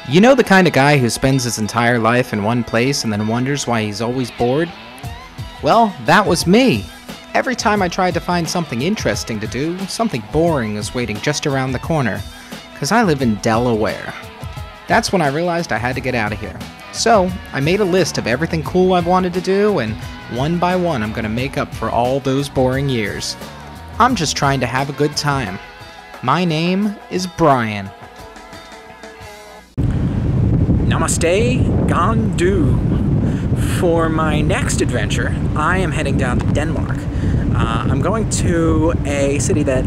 You know the kind of guy who spends his entire life in one place and then wonders why he's always bored? Well, that was me. Every time I tried to find something interesting to do, something boring was waiting just around the corner. 'Cause I live in Delaware. That's when I realized I had to get out of here. So, I made a list of everything cool I've wanted to do, and one by one I'm gonna make up for all those boring years. I'm just trying to have a good time. My name is Brian. Namaste, Gandu. For my next adventure, I am heading down to Denmark. I'm going to a city that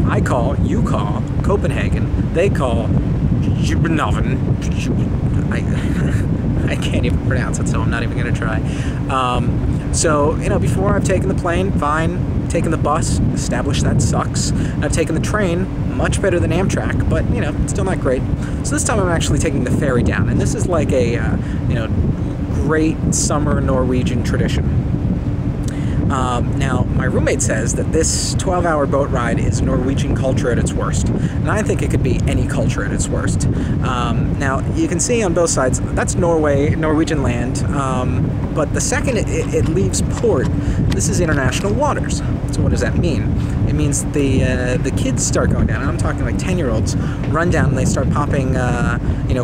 you call Copenhagen. They call Nyhavn. I can't even pronounce it, so I'm not even going to try. So, before I've taken the plane, fine. Taken the bus, established that sucks. And I've taken the train, much better than Amtrak, but, still not great. So this time I'm actually taking the ferry down, and this is like a, great summer Norwegian tradition. Now, my roommate says that this 12-hour boat ride is Norwegian culture at its worst, and I think it could be any culture at its worst. Now, you can see on both sides, that's Norwegian land, but the second it leaves port, this is international waters. So what does that mean? It means the kids start going down, and I'm talking like 10-year-olds, run down and they start popping,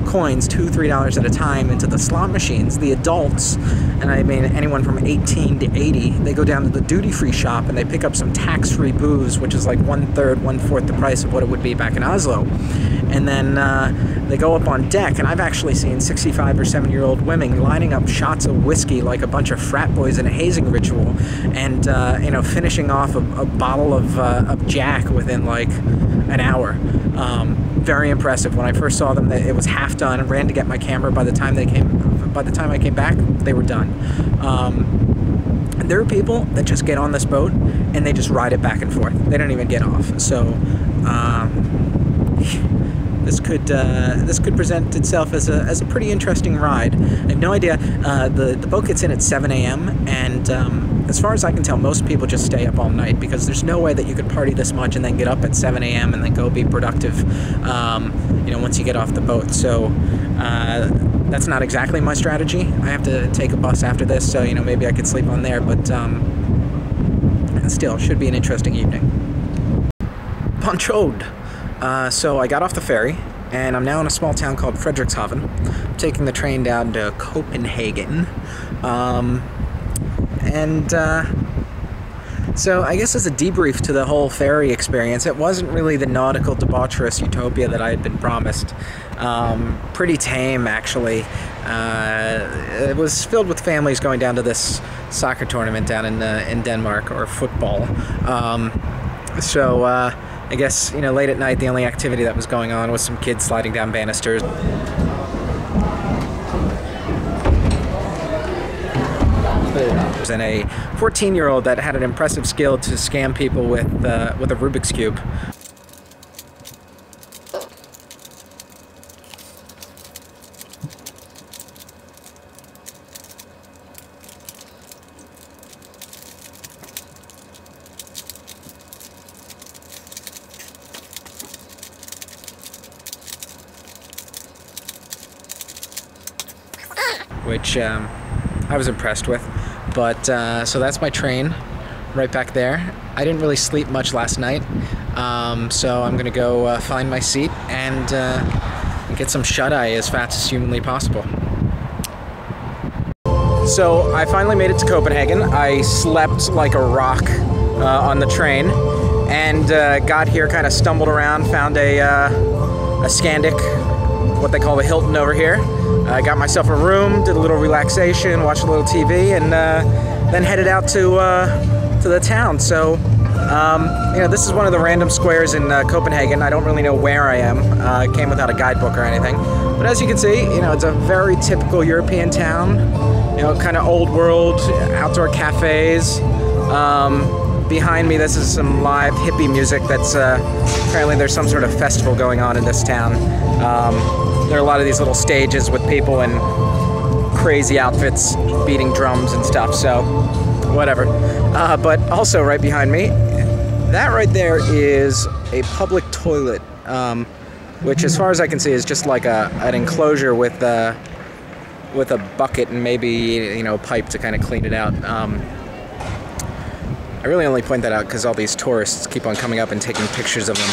coins, $2, $3 at a time into the slot machines. The adults, and I mean anyone from 18 to 80, they go down to the duty-free shop and they pick up some tax-free booze, which is like 1/3, 1/4 the price of what it would be back in Oslo. And then they go up on deck, and I've actually seen 65 or 70-year-old women lining up shots of whiskey like a bunch of frat boys in a hazing ritual, and finishing off a bottle of Jack within like an hour. Very impressive. When I first saw them, it was half done. I ran to get my camera. By the time I came back, they were done. There are people that just get on this boat and they just ride it back and forth. They don't even get off. So this could present itself as a pretty interesting ride. I have no idea. The boat gets in at 7 a.m. and as far as I can tell, most people just stay up all night, because there's no way that you could party this much and then get up at 7 a.m. and then go be productive, once you get off the boat. So that's not exactly my strategy. I have to take a bus after this, so maybe I could sleep on there, but still, should be an interesting evening. Ponchod. So I got off the ferry, and I'm now in a small town called Frederikshavn. I'm taking the train down to Copenhagen. So I guess as a debrief to the whole ferry experience, it wasn't really the nautical debaucherous utopia that I had been promised. Pretty tame, actually. It was filled with families going down to this soccer tournament down in Denmark, or football. I guess, late at night, the only activity that was going on was some kids sliding down banisters. And a 14-year-old that had an impressive skill to scam people with a Rubik's Cube. Which I was impressed with. But so that's my train right back there. I didn't really sleep much last night, so I'm gonna go find my seat and get some shut-eye as fast as humanly possible. So I finally made it to Copenhagen. I slept like a rock on the train, and got here, kind of stumbled around, found a Scandic, what they call the Hilton over here. I got myself a room, did a little relaxation, watched a little TV, and then headed out to the town. So, this is one of the random squares in Copenhagen. I don't really know where I am. I came without a guidebook or anything. But as you can see, it's a very typical European town. Kind of old world, outdoor cafes. Behind me, this is some live hippie music that's, apparently there's some sort of festival going on in this town. There are a lot of these little stages with people in crazy outfits beating drums and stuff, so whatever. But also right behind me, that right there is a public toilet. which, as far as I can see, is just like an enclosure with a bucket and maybe, you know, a pipe to kind of clean it out. I really only point that out because all these tourists keep on coming up and taking pictures of them.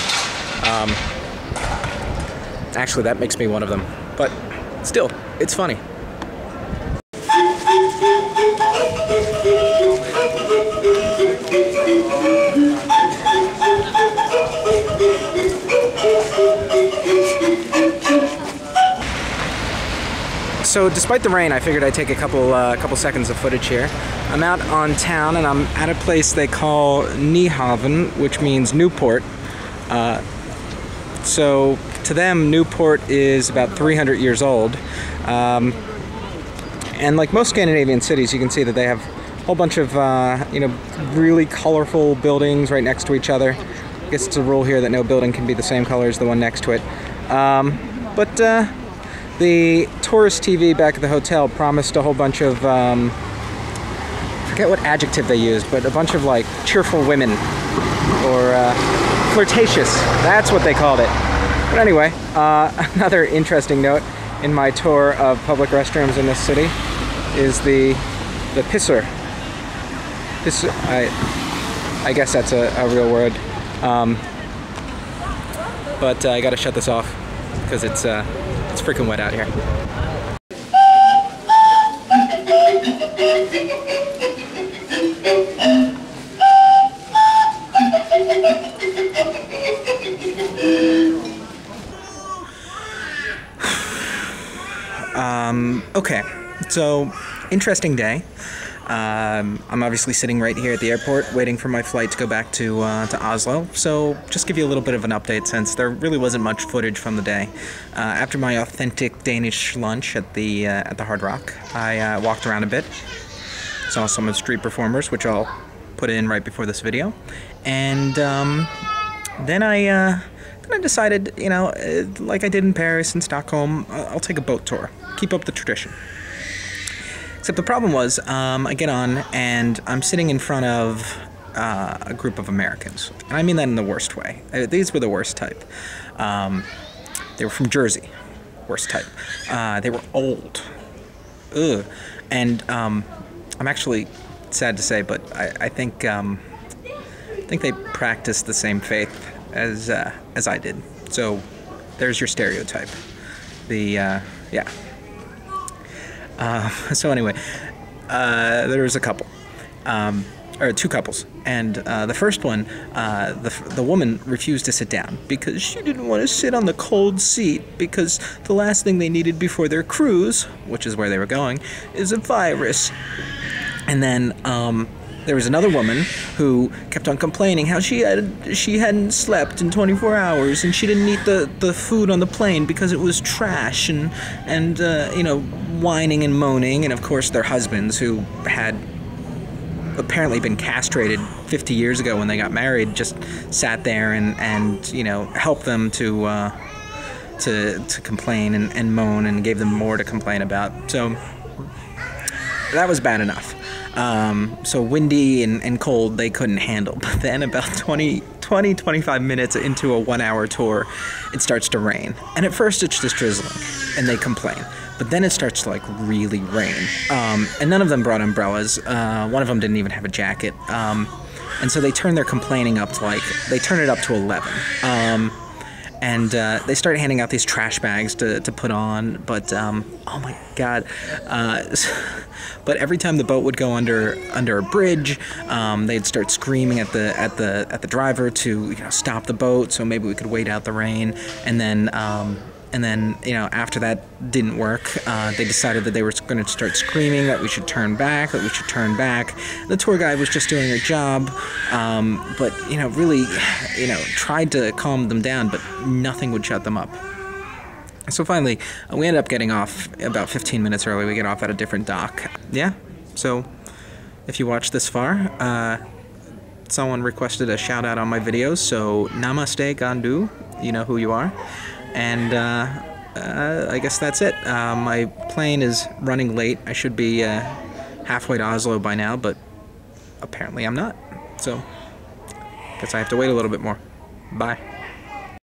Actually, that makes me one of them, but still, it's funny. So despite the rain, I figured I'd take a couple seconds of footage here. I'm out on town and I'm at a place they call Nyhavn, which means Newport. So to them, Newport is about 300 years old. And like most Scandinavian cities, you can see that they have a whole bunch of you know, really colorful buildings right next to each other. I guess it's a rule here that no building can be the same color as the one next to it. The tourist TV back at the hotel promised a whole bunch of, I forget what adjective they used, but a bunch of like cheerful women, or flirtatious, that's what they called it. But anyway, another interesting note in my tour of public restrooms in this city is the pisser. I guess that's a real word. But I gotta shut this off because it's freaking wet out here. Okay, so interesting day. I'm obviously sitting right here at the airport waiting for my flight to go back to Oslo, so just give you a little bit of an update since there really wasn't much footage from the day. After my authentic Danish lunch at the Hard Rock, I walked around a bit, saw some of the street performers, which I'll put in right before this video, and then I decided, you know, like I did in Paris and Stockholm, I'll take a boat tour, keep up the tradition. Except the problem was, I get on and I'm sitting in front of a group of Americans. And I mean that in the worst way. These were the worst type. They were from Jersey. Worst type. They were old. Ugh. And I'm actually sad to say, but I think they practiced the same faith as I did. So there's your stereotype. Yeah. So anyway, there was a couple, or two couples, and the first one, the woman refused to sit down because she didn't want to sit on the cold seat because the last thing they needed before their cruise, which is where they were going, is a virus. And then there was another woman who kept on complaining how she hadn't slept in 24 hours and she didn't eat the food on the plane because it was trash, and you know, whining and moaning. And of course their husbands, who had apparently been castrated 50 years ago when they got married, just sat there and you know, helped them to complain and moan, and gave them more to complain about. So that was bad enough. So windy and cold they couldn't handle. But then about 25 minutes into a 1 hour tour, it starts to rain. And at first it's just drizzling and they complain. But then it starts to like really rain. And none of them brought umbrellas. One of them didn't even have a jacket. And so they turned their complaining up to they turned it up to 11. And they started handing out these trash bags to put on, but oh my god! But every time the boat would go under a bridge, they'd start screaming at the driver to, you know, stop the boat so maybe we could wait out the rain. And then you know, after that didn't work, they decided that they were going to start screaming that we should turn back, The tour guide was just doing her job, but, you know, really, you know, tried to calm them down, but nothing would shut them up. So finally, we ended up getting off about 15 minutes early. We get off at a different dock. Yeah, so if you watched this far, someone requested a shout out on my videos, so namaste Gandu, you know who you are. And I guess that's it. My plane is running late. I should be halfway to Oslo by now, but apparently I'm not. So, guess I have to wait a little bit more. Bye.